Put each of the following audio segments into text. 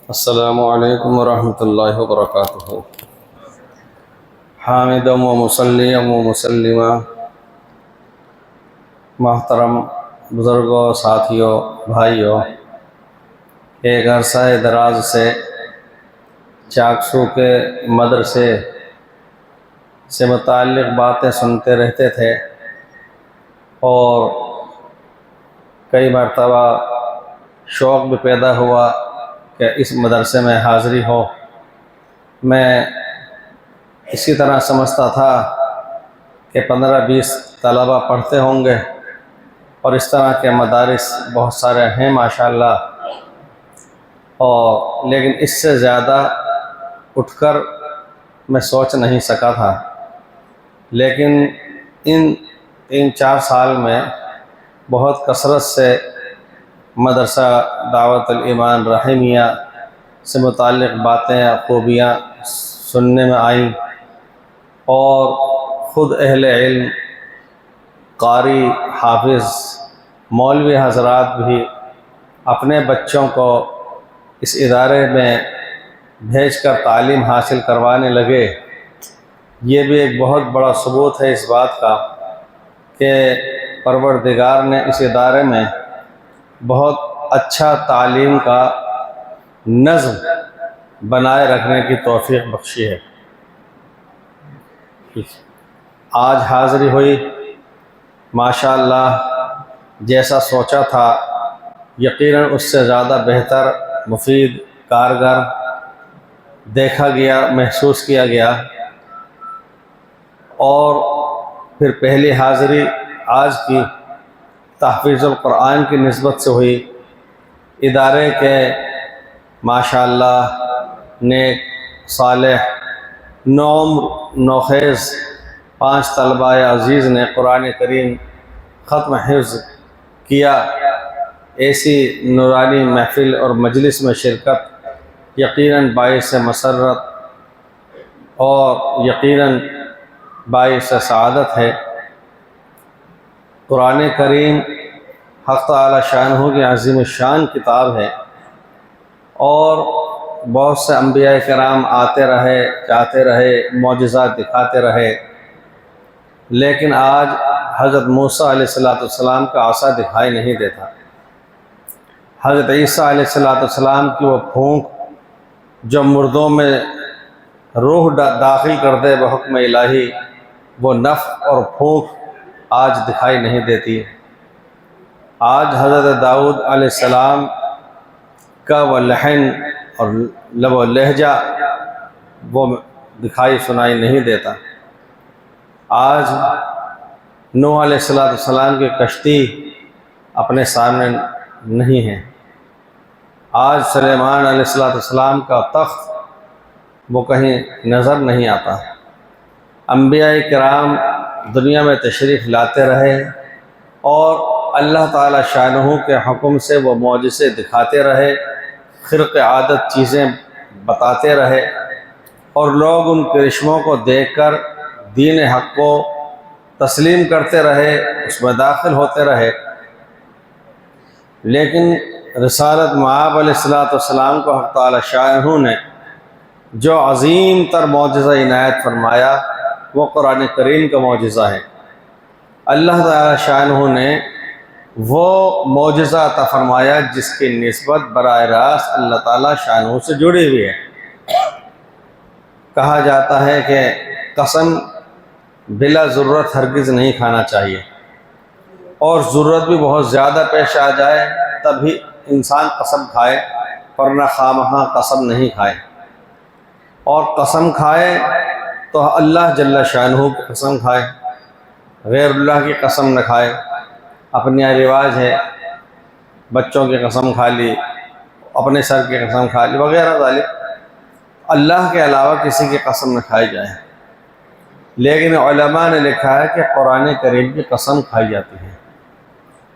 السلام علیکم ورحمۃ اللہ وبرکاتہ۔ حامد و مصلی و مسلمہ، محترم بزرگوں، ساتھیوں، بھائیوں، ایک عرصہ دراز سے چاکسو کے مدرسے سے متعلق باتیں سنتے رہتے تھے اور کئی مرتبہ شوق بھی پیدا ہوا کہ اس مدرسے میں حاضری ہو۔ میں اسی طرح سمجھتا تھا کہ 15-20 طلبہ پڑھتے ہوں گے اور اس طرح کے مدارس بہت سارے ہیں ماشاءاللہ، اور لیکن اس سے زیادہ اٹھ کر میں سوچ نہیں سکا تھا۔ لیکن ان 3-4 سال میں بہت کثرت سے مدرسہ دعوت الایمان رحیمیہ سے متعلق باتیں، خوبیاں سننے میں آئیں، اور خود اہل علم، قاری، حافظ، مولوی حضرات بھی اپنے بچوں کو اس ادارے میں بھیج کر تعلیم حاصل کروانے لگے۔ یہ بھی ایک بہت بڑا ثبوت ہے اس بات کا کہ پروردگار نے اس ادارے میں بہت اچھا تعلیم کا نظم بنائے رکھنے کی توفیق بخشی ہے۔ آج حاضری ہوئی، ماشاءاللہ جیسا سوچا تھا یقیناً اس سے زیادہ بہتر، مفید، کارگر دیکھا گیا، محسوس کیا گیا۔ اور پھر پہلی حاضری آج کی تحفیظ القرآن کی نسبت سے ہوئی۔ ادارے کے ماشاءاللہ نیک، صالح، نوعمر، نوخیز 5 طلبہ عزیز نے قرآن کریم ختم حفظ کیا۔ ایسی نورانی محفل اور مجلس میں شرکت یقیناً باعث مسرت اور یقیناً باعث سعادت ہے۔ قرآن کریم حق تعالی شانہ کی عظیم الشان کتاب ہے، اور بہت سے انبیاء کرام آتے رہے، جاتے رہے، معجزات دکھاتے رہے، لیکن آج حضرت موسیٰ علیہ السلام کا عصا دکھائی نہیں دیتا۔ حضرت عیسیٰ علیہ السلام کی وہ پھونک جو مردوں میں روح داخل کر دے بحکم الہی، وہ نفخ اور پھونک آج دکھائی نہیں دیتی۔ آج حضرت داؤد علیہ السلام کا وہ لحن اور لب و لہجہ وہ دکھائی سنائی نہیں دیتا۔ آج نوح علیہ السلام کی کشتی اپنے سامنے نہیں ہے۔ آج سلیمان علیہ السلام کا تخت وہ کہیں نظر نہیں آتا۔ انبیاء کرام دنیا میں تشریف لاتے رہے اور اللہ تعالی شانہ کے حکم سے وہ معجزے دکھاتے رہے، خرق عادت چیزیں بتاتے رہے، اور لوگ ان کرشموں کو دیکھ کر دین حق کو تسلیم کرتے رہے، اس میں داخل ہوتے رہے۔ لیکن رسالت مآب علیہ السلام کو حق تعالی شانہ نے جو عظیم تر معجزہ عنایت فرمایا وہ قرآن کریم کا معجزہ ہے۔ اللہ تعالی شانہ نے وہ معجزہ عطا فرمایا جس کی نسبت براہ راست اللہ تعالی شانہ سے جڑی ہوئی ہے۔ کہا جاتا ہے کہ قسم بلا ضرورت ہرگز نہیں کھانا چاہیے، اور ضرورت بھی بہت زیادہ پیش آ جائے تبھی انسان قسم کھائے، ورنہ خواہ قسم نہیں کھائے۔ اور قسم کھائے تو اللہ جل شانہ کی قسم کھائے، غیر اللہ کی قسم نہ کھائے۔ اپنے یہاں رواج ہے بچوں کی قسم کھا لی، اپنے سر کی قسم کھا لی وغیرہ ذالک، اللہ کے علاوہ کسی کی قسم نہ کھائی جائے۔ لیکن علماء نے لکھا ہے کہ قرآن کریم کی قسم کھائی جاتی ہے،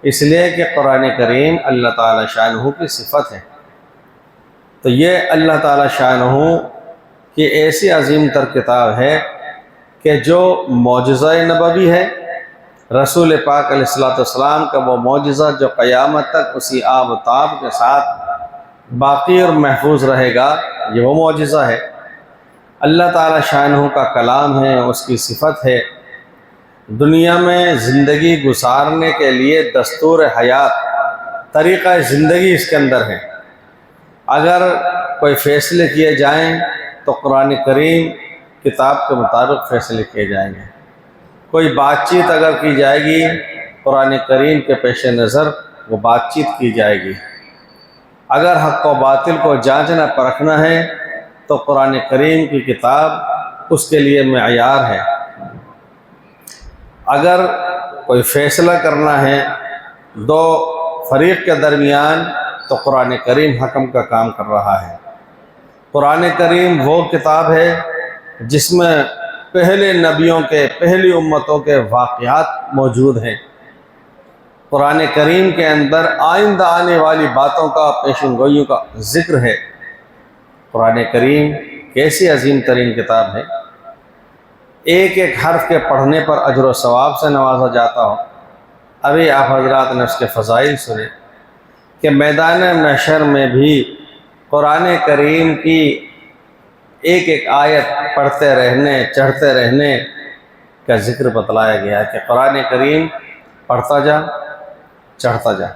اس لیے کہ قرآن کریم اللہ تعالی شانہ کی صفت ہے۔ تو یہ اللہ تعالی شانہ کی ایسی عظیم تر کتاب ہے کہ جو معجزہ نبوی ہے، رسول پاک علیہ السلام کا وہ معجزہ جو قیامت تک اسی آب و تاب کے ساتھ باقی اور محفوظ رہے گا، یہ وہ معجزہ ہے۔ اللہ تعالیٰ شانہ کا کلام ہے، اس کی صفت ہے، دنیا میں زندگی گزارنے کے لیے دستور حیات، طریقہ زندگی اس کے اندر ہے۔ اگر کوئی فیصلے کیے جائیں تو قرآن کریم کتاب کے مطابق فیصلے کیے جائیں گے۔ کوئی بات چیت اگر کی جائے گی قرآن کریم کے پیش نظر وہ بات چیت کی جائے گی۔ اگر حق و باطل کو جانچنا پرکھنا ہے تو قرآن کریم کی کتاب اس کے لیے معیار ہے۔ اگر کوئی فیصلہ کرنا ہے دو فریق کے درمیان تو قرآن کریم حکم کا کام کر رہا ہے۔ قرآن کریم وہ کتاب ہے جس میں پہلے نبیوں کے، پہلی امتوں کے واقعات موجود ہیں۔ قرآن کریم کے اندر آئندہ آنے والی باتوں کا، پیشن گوئیوں کا ذکر ہے۔ قرآن کریم کیسی عظیم ترین کتاب ہے، ایک ایک حرف کے پڑھنے پر اجر و ثواب سے نوازا جاتا ہو۔ ابھی آپ حضرات نے اس کے فضائل سنے کہ میدان محشر میں بھی قرآن کریم کی ایک ایک آیت پڑھتے رہنے، چڑھتے رہنے کا ذکر بتلایا گیا ہے کہ قرآن کریم پڑھتا جا، چڑھتا جا۔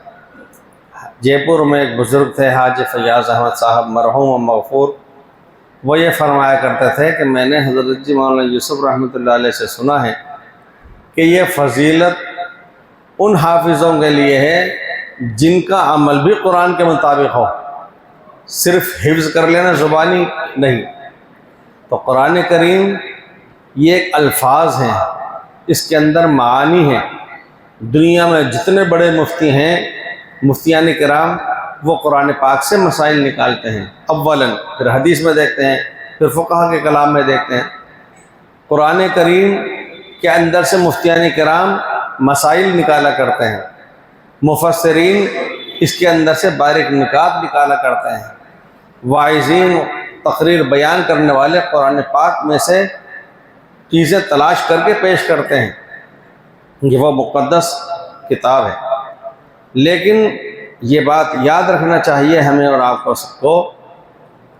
جے پور میں ایک بزرگ تھے حاجی فیاض احمد صاحب مرحوم و مغفور، وہ یہ فرمایا کرتے تھے کہ میں نے حضرت جی مولانا یوسف رحمۃ اللہ علیہ سے سنا ہے کہ یہ فضیلت ان حافظوں کے لیے ہے جن کا عمل بھی قرآن کے مطابق ہو، صرف حفظ کر لینا زبانی نہیں۔ تو قرآن کریم یہ ایک الفاظ ہیں، اس کے اندر معانی ہیں۔ دنیا میں جتنے بڑے مفتی ہیں، مفتیان کرام، وہ قرآن پاک سے مسائل نکالتے ہیں اولاً، پھر حدیث میں دیکھتے ہیں، پھر فقہ کے کلام میں دیکھتے ہیں۔ قرآن کریم کے اندر سے مفتیان کرام مسائل نکالا کرتے ہیں، مفسرین اس کے اندر سے باریک نکات نکالا کرتے ہیں، واعظین تقریر بیان کرنے والے قرآن پاک میں سے چیزیں تلاش کر کے پیش کرتے ہیں۔ یہ وہ مقدس کتاب ہے۔ لیکن یہ بات یاد رکھنا چاہیے ہمیں اور آپ کو سب کو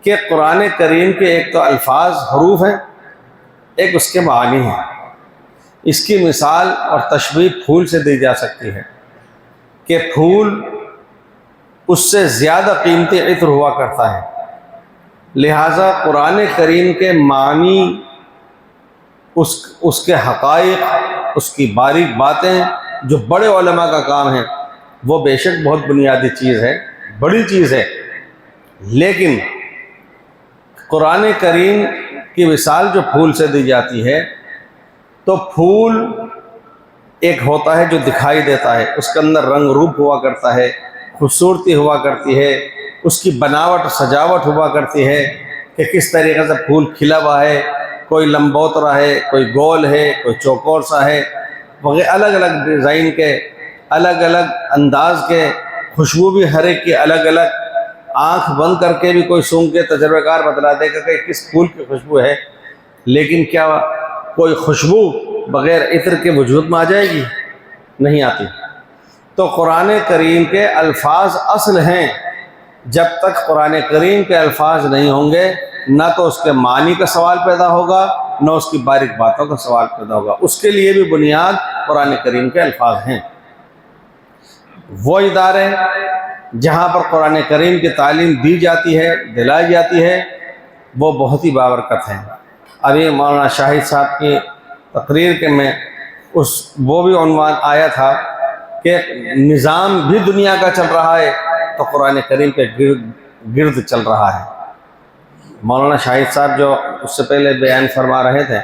کہ قرآن کریم کے ایک تو الفاظ، حروف ہیں، ایک اس کے معانی ہیں۔ اس کی مثال اور تشبیہ پھول سے دی جا سکتی ہے کہ پھول اس سے زیادہ قیمتی عطر ہوا کرتا ہے، لہٰذا قرآن کریم کے معنی، اس کے حقائق، اس کی باریک باتیں جو بڑے علماء کا کام ہے، وہ بے شک بہت بنیادی چیز ہے، بڑی چیز ہے۔ لیکن قرآن کریم کی مثال جو پھول سے دی جاتی ہے، تو پھول ایک ہوتا ہے جو دکھائی دیتا ہے، اس کے اندر رنگ روپ ہوا کرتا ہے، خوبصورتی ہوا کرتی ہے، اس کی بناوٹ سجاوٹ ہوا کرتی ہے کہ کس طریقے سے پھول کھلا ہوا ہے، کوئی لمبوترا ہے، کوئی گول ہے، کوئی چوکور سا ہے، وغیرہ الگ الگ ڈیزائن کے، الگ الگ انداز کے، خوشبو بھی ہر ایک کی الگ الگ۔ آنکھ بند کر کے بھی کوئی سونگھ کے تجربہ کار بتلا دے گا کہ کس پھول کی خوشبو ہے، لیکن کیا کوئی خوشبو بغیر عطر کے وجود میں آ جائے گی؟ نہیں آتی۔ تو قرآن کریم کے الفاظ اصل ہیں، جب تک قرآن کریم کے الفاظ نہیں ہوں گے نہ تو اس کے معنی کا سوال پیدا ہوگا، نہ اس کی باریک باتوں کا سوال پیدا ہوگا۔ اس کے لیے بھی بنیاد قرآن کریم کے الفاظ ہیں۔ وہ ادارے جہاں پر قرآن کریم کی تعلیم دی جاتی ہے، دلائی جاتی ہے، وہ بہت ہی بابرکت ہیں۔ ابھی مولانا شاہد صاحب کی تقریر کے میں وہ بھی عنوان آیا تھا کہ نظام بھی دنیا کا چل رہا ہے تو قرآن کریم کے گرد چل رہا ہے۔ مولانا شاہد صاحب جو اس سے پہلے بیان فرما رہے تھے،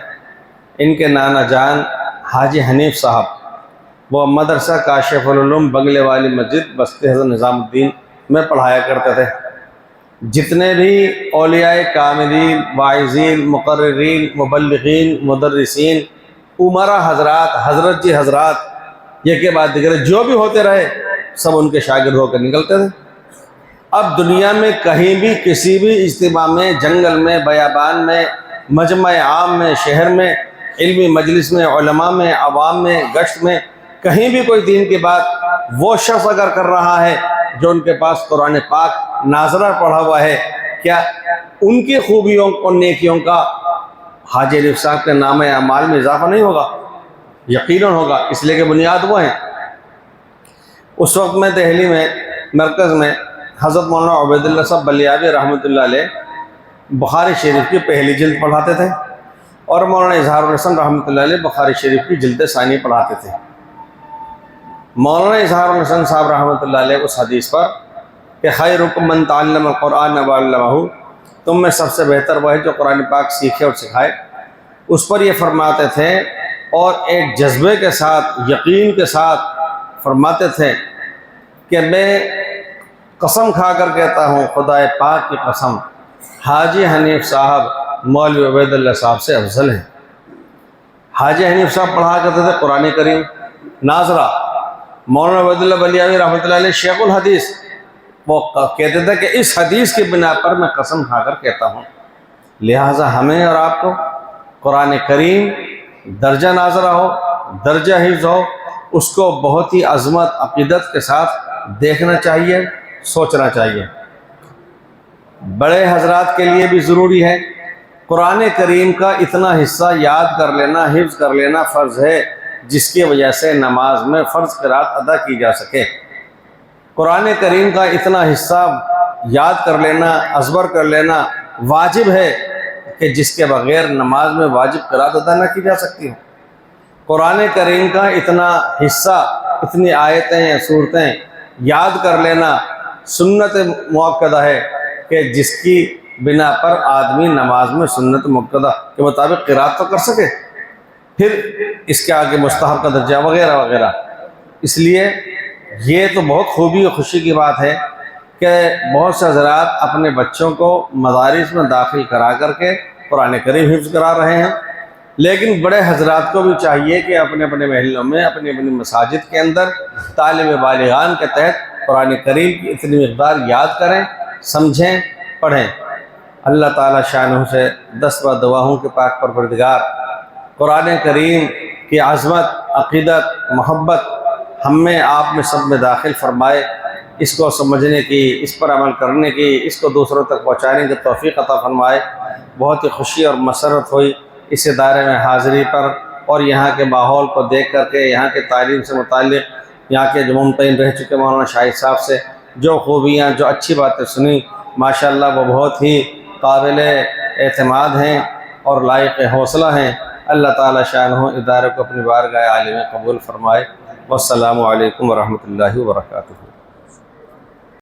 ان کے نانا جان حاجی حنیف صاحب، وہ مدرسہ کاشف العلوم بنگلے والی مسجد بستی حضرت نظام الدین میں پڑھایا کرتے تھے۔ جتنے بھی اولیاء کاملین، واعظین، مقررین، مبلغین، مدرسین، عمرہ حضرات، حضرت جی حضرات، یہ کے بعد دیگر جو بھی ہوتے رہے، سب ان کے شاگرد ہو کر نکلتے تھے۔ اب دنیا میں کہیں بھی کسی بھی اجتماع میں، جنگل میں، بیابان میں، مجمع عام میں، شہر میں، علمی مجلس میں، علماء میں، عوام میں، گشت میں، کہیں بھی کوئی دین کی بات وہ شخص اگر کر رہا ہے جو ان کے پاس قرآن پاک ناظرہ پڑھا ہوا ہے، کیا ان کی خوبیوں اور نیکیوں کا حاجی عارف صاحب کے نام اعمال میں اضافہ نہیں ہوگا؟ یقیناً ہوگا، اس لیے کہ بنیاد وہ ہیں۔ اس وقت میں دہلی میں مرکز میں حضرت مولانا عبید اللہ صاحب بلیابی رحمۃ اللہ علیہ بخاری شریف کی پہلی جلد پڑھاتے تھے، اور مولانا اظہار الحسن رحمۃ اللہ علیہ بخاری شریف کی جلد ثانی پڑھاتے تھے۔ مولانا اظہار الحسن صاحب رحمۃ اللہ علیہ اس حدیث پر کہ خیرکم من تعلم القرآن وعلمہ، تم میں سب سے بہتر وہ ہے جو قرآن پاک سیکھے اور سکھائے، اس پر یہ فرماتے تھے اور ایک جذبے کے ساتھ، یقین کے ساتھ فرماتے تھے کہ میں قسم کھا کر کہتا ہوں، خدا پاک کی قسم، حاجی حنیف صاحب مولوی عبید اللہ صاحب سے افضل ہیں۔ حاجی حنیف صاحب پڑھا کرتے تھے قرآن کریم ناظرہ، مولانا عبید اللہ بلیابی رحمۃ اللہ علیہ شیخ الحدیث، وہ کہتے تھے کہ اس حدیث کی بنا پر میں قسم کھا کر کہتا ہوں، لہٰذا ہمیں اور آپ کو قرآن کریم درجہ ناظرہ ہو، درجہ حفظ ہو، اس کو بہت ہی عظمت عقیدت کے ساتھ دیکھنا چاہیے، سوچنا چاہیے۔ بڑے حضرات کے لیے بھی ضروری ہے، قرآن کریم کا اتنا حصہ یاد کر لینا، حفظ کر لینا فرض ہے جس کی وجہ سے نماز میں فرض قرات ادا کی جا سکے۔ قرآن کریم کا اتنا حصہ یاد کر لینا، ازبر کر لینا واجب ہے کہ جس کے بغیر نماز میں واجب قرات ادا نہ کی جا سکتی ہو۔ قرآن کریم کا اتنا حصہ، اتنی آیتیں یا صورتیں یاد کر لینا سنت مؤکدہ ہے کہ جس کی بنا پر آدمی نماز میں سنت مؤکدہ کے مطابق قرات تو کر سکے، پھر اس کے آگے مستحب کا درجہ وغیرہ وغیرہ۔ اس لیے یہ تو بہت خوبی اور خوشی کی بات ہے کہ بہت سے حضرات اپنے بچوں کو مدارس میں داخل کرا کر کے قرآن کریم حفظ کرا رہے ہیں، لیکن بڑے حضرات کو بھی چاہیے کہ اپنے اپنے محلوں میں، اپنی اپنی مساجد کے اندر طالب بالغان کے تحت قرآن کریم کی اتنی مقدار یاد کریں، سمجھیں، پڑھیں۔ اللہ تعالیٰ شانہ سے دست و دعا ہوں کہ پاک پروردگار قرآن کریم کی عظمت، عقیدت، محبت ہم میں، آپ میں، سب میں داخل فرمائے، اس کو سمجھنے کی، اس پر عمل کرنے کی، اس کو دوسروں تک پہنچانے کی توفیق عطا فرمائے۔ بہت ہی خوشی اور مسرت ہوئی اس ادارے میں حاضری پر، اور یہاں کے ماحول کو دیکھ کر کے، یہاں کے تعلیم سے متعلق یہاں کے جو ممتحن رہ چکے مولانا شاہد صاحب سے جو خوبیاں، جو اچھی باتیں سنی، ماشاءاللہ وہ بہت ہی قابل اعتماد ہیں اور لائق حوصلہ ہیں۔ اللہ تعالیٰ شانہ ادارے کو اپنی بارگاہ عالی میں قبول فرمائے۔ والسلام علیکم ورحمۃ اللہ وبرکاتہ۔